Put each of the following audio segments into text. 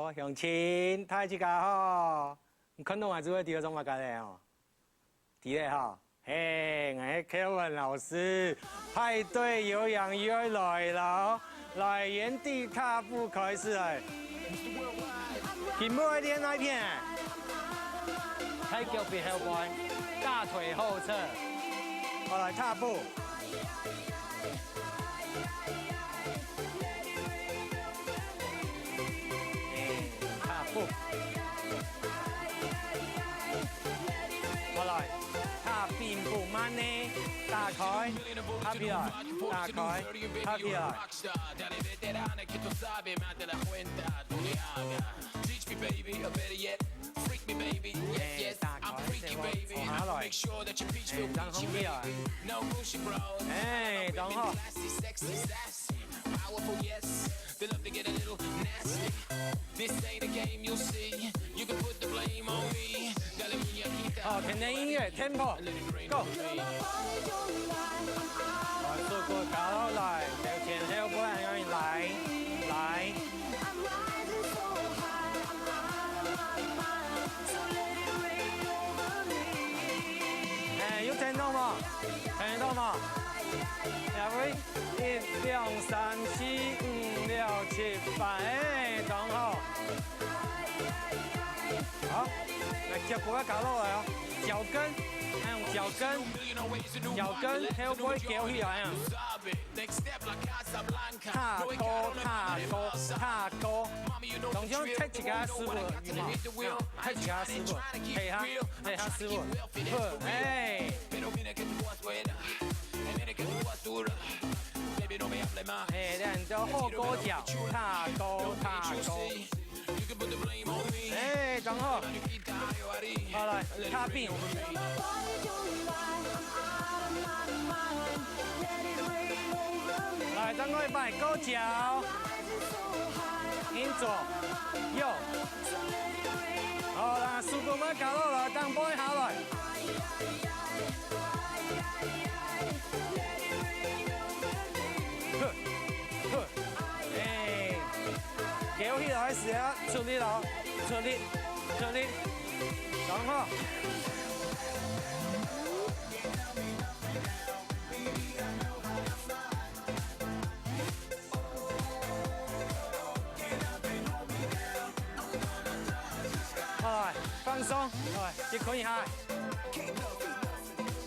好，向前，抬一下吼，看动还是会第二种嘛，干嘞吼，第二哈，嘿，我是 Kevin 老师，派对有氧又来了，来原地踏步开始来，屏幕一点那片，太脚别后弯，大腿后侧，好来踏步。 好来，踏并步慢呢，打开，踏起来，打开，踏起来。哎，打开，我下來，哎，當空起來，哎，當好。 They love to get a little nasty. This ain't a game, you'll see. You can put the blame on me. Dale muñequita. 好，甜甜音乐 tempo go。来，速度搞来，前后不很容易来，来。哎，有聽到嗎？聽到嗎？兩位。 1、2、3、4、5、6、7、8，哎，剛好。好，來腳骨要搞落來哦，腳跟，用腳跟，腳跟，還有不會翹起來啊？踏高，踏高，踏高，當中踢一個師傅，有冇？踢一個師傅，嘿哈，嘿哈師傅，好，哎。 哎，兩隻後勾腳，踏高，踏高。哎，剛好。好來，踏並。來，張開擺，勾腳，引左，右。好啦，速度要搞落來，當波下來。 翹起來時啊，出力咯，出力，出力，然後，好來，放鬆，好來，結捆一下，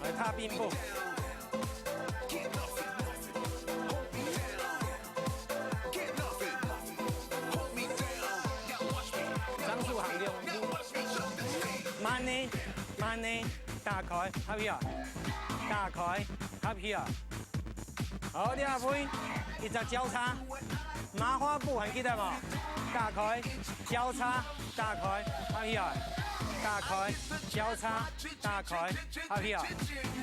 來踏並步。 慢呢，慢呢，打開，合起來，打開，合起來。好，第二回，一隻交叉，麻花步還記得嗎？打開，交叉，打開，合起來，打開，交叉，打開，合起來，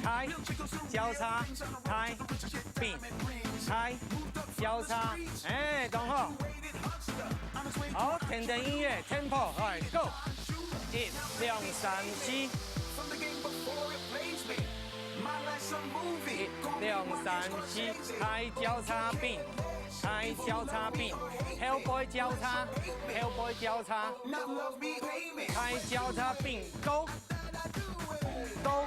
開，交叉，開，並，開，交叉，哎，等好。好，甜甜音樂 ，tempo， 來 ，go。 1、2、3、4。1、2、3、4，開交叉並，開交叉並，後背交叉，後背交叉，開交叉並，勾，勾，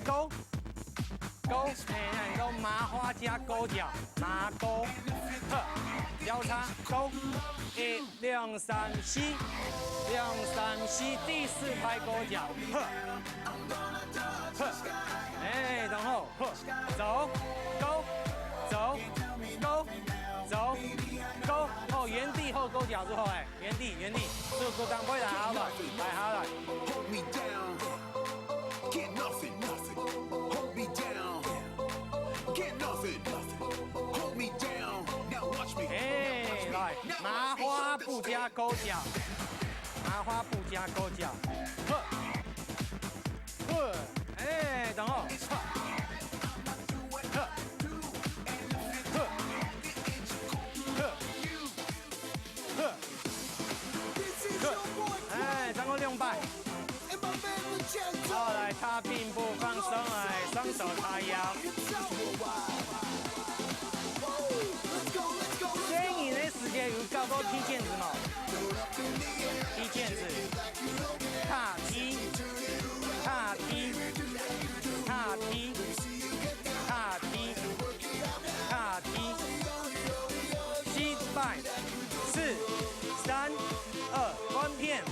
勾，勾，哎，勾麻花加勾腳，麻勾，呵，交叉勾，1、2、3、4。 2、3、4，第4拍勾腳，呵，呵，哎，然後呵，走，勾，走，勾，走，勾，哦，原地後勾腳之後，哎，原地，原地，速度當歸來好來，來好來。哎，來，麻花步加勾腳。 麻花步加勾腳，呵，呵，哎，等候，呵，呵，呵，呵，呵，呵，哎，張過2擺，好，來踏並步放鬆，來雙手叉腰。雖然呢時間有夠勾踢毽子嘛，踢毽子，踏踢，踏踢，踏踢，踏踢，踏踢，失败，4、3、2，关片，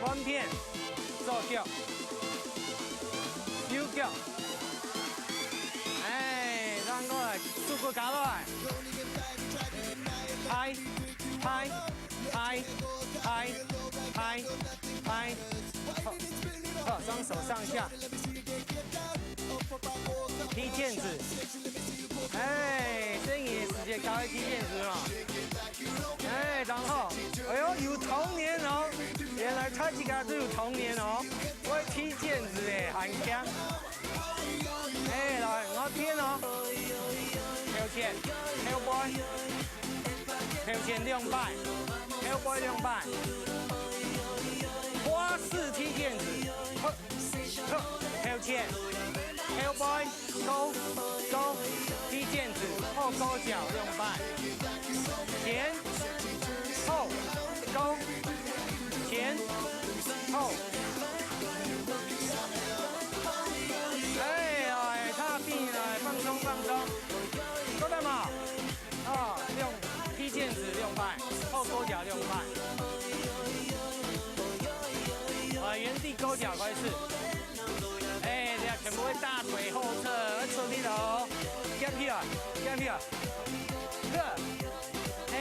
关片，做脚，丢脚。 哎，让过来，速度加落来，拍，拍，拍，拍，拍，拍，好，双手上下，踢毽子，哎，这也直接搞一踢毽子嘛，哎，然后，哎呦，有童年哦，原来他几个都有童年哦，会踢毽子的，很强。 哎，来，我天哦！跳前 ，Hellboy， 跳前2摆 ，Hellboy 2摆，花式踢毽子，跳前 ，Hellboy， 勾勾，踢毽子，后勾脚2摆，前后勾，前后。 放松放松，都在嘛？啊，用踢毽子6摆，后勾脚6摆，原地勾脚开始。哎，这样全部会大腿后侧，出力了，夹起来，夹起来，哎，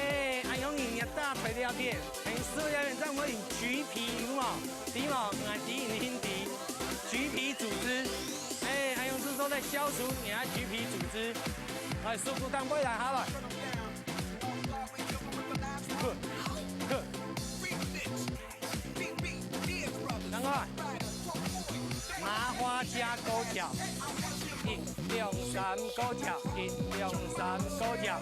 按用你的大腿了点，平时了点，让我用橘皮嘛，皮毛按指引hin皮，橘皮组织。 哎，还用是说在消除你的橘皮组织，来速度当归来好了，赶快，麻花加勾脚，1、2、3勾脚，1、2、3勾脚，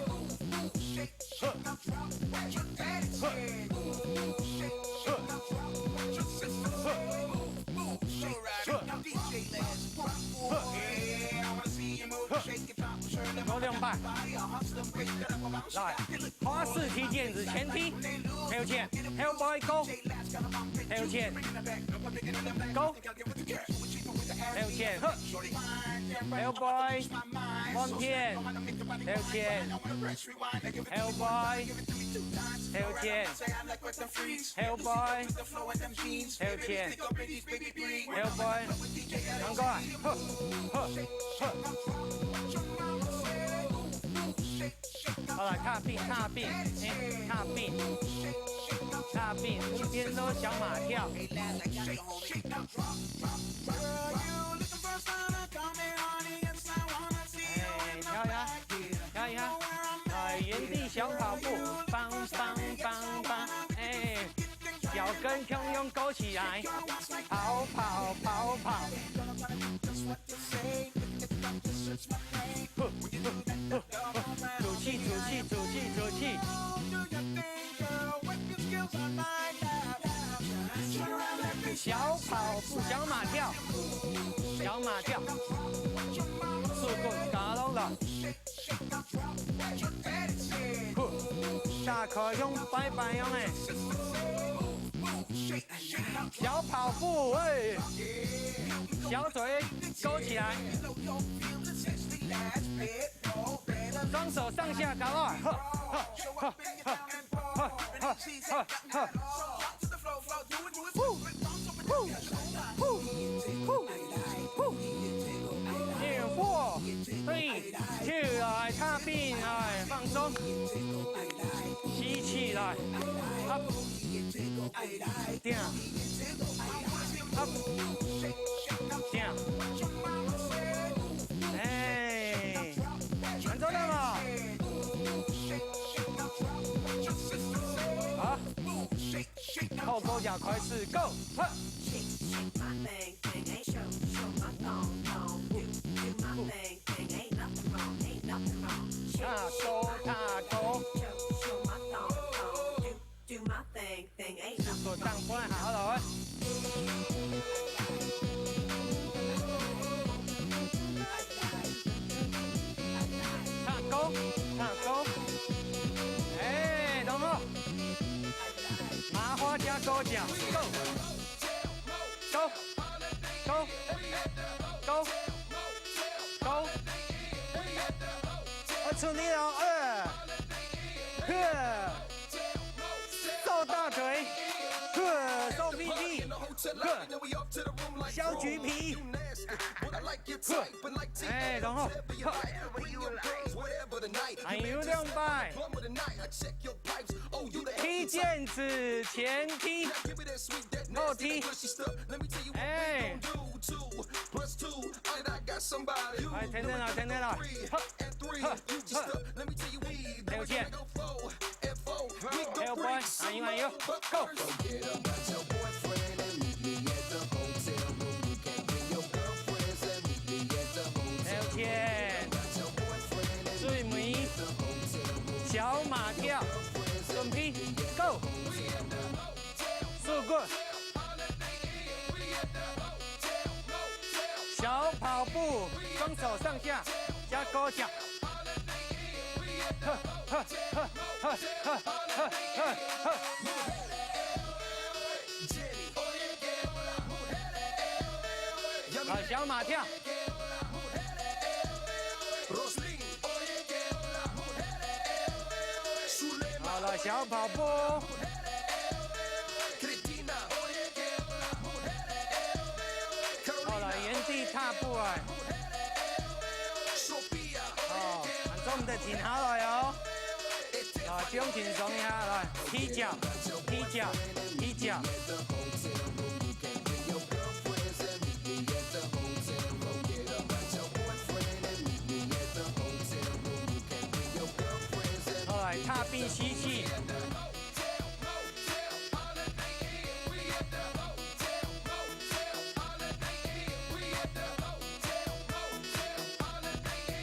勾2摆，来，花式踢毽子，前踢，跳前 ，Hellboy 勾，跳前，勾，跳前，呵 ，Hellboy， 关片，跳前 ，Hellboy， 跳前 ，Hellboy， 跳前 ，Hellboy， 赶快，呵，呵，呵。 好了，踏并，踏并，哎，踏并，踏并，一边都小马跳。哎，跳呀，跳呀，哎，原地小跑步，棒棒棒棒，哎，脚跟汹涌勾起来，跑跑跑跑。吐气，吐气，吐气，吐气。小跑步，小马跳，小马跳，速度加拢了。大可用拜拜用哎，小跑步哎，小腿勾起来。 双手上下搞了，呵呵呵呵呵呵呵呵，呼呼呼呼呼，4、3、2，来踏并，来放松，吸气来 ，up， down， up， down。 做到了，好，后勾脚开始 ，Go， 呵，踏勾踏勾，速度当不好了。踏勾，踏勾。高脚 ，Go，Go，Go，Go，Go，我出力了瘦大腿，瘦屁屁，削橘皮，哎，然后，还有200，踢毽子前踢，后踢，哎，哎，停停了，停停了，6键。Hell boy， 安油安油 ，Go！ 6键，最美，小马跳，准备 ，Go！ So good！ 小跑步，双手上下，加勾脚。好，小马跳。好了，小跑步。好了，原地踏步啊。哦，很重的挺好了哟。啊，中轻松一下来，踢脚，踢脚，踢脚。好来，踏壁吸气。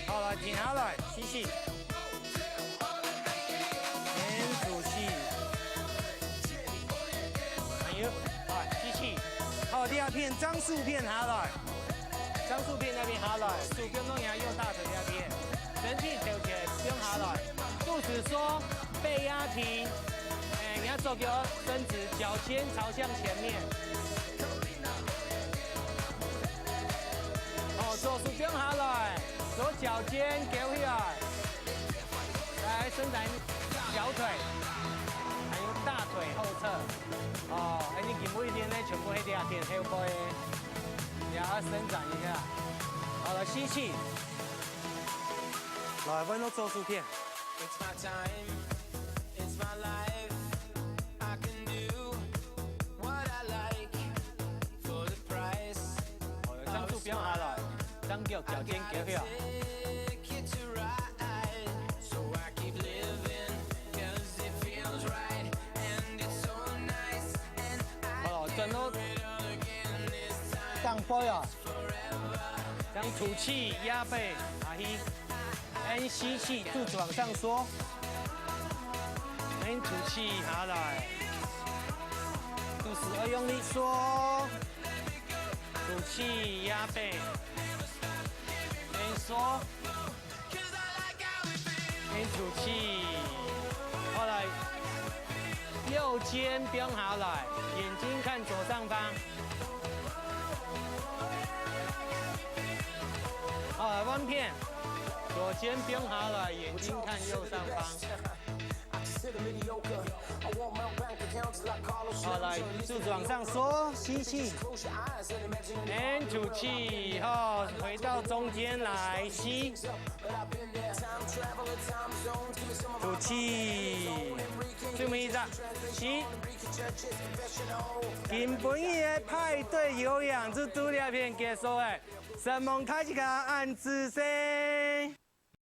好了，挺好来，吸气。吸气，好，第2片张树片下来，张树片那边下来，手不用弄压右大腿那边，身体跳起来不用下来，肚子缩，背压平，哎，你要手给我伸直，脚尖朝向前面，哦，左手不用下来，左脚尖给回来，来伸展小腿。大腿后侧，哦，哎，你肩部一点呢，全部那点点后背，也要伸展一下。好了，吸气，来，温柔做薯片。好了，张树不用下来，张脚脚尖给回来。上背啊，将吐气压背，阿吸，按吸气，肚子往上缩，按吐气下来，肚子要用力缩，吐气压背，按缩，按吐气，后来右肩不用下来，眼睛看左上方。好，来弯片，左肩不用下来，眼睛看右上方。好，来肚子往上缩，吸气，吐气，后回到中间来吸，吐气，最后一张，吸。今本日的派对有氧就拄了片结束诶，神梦开始按姿势。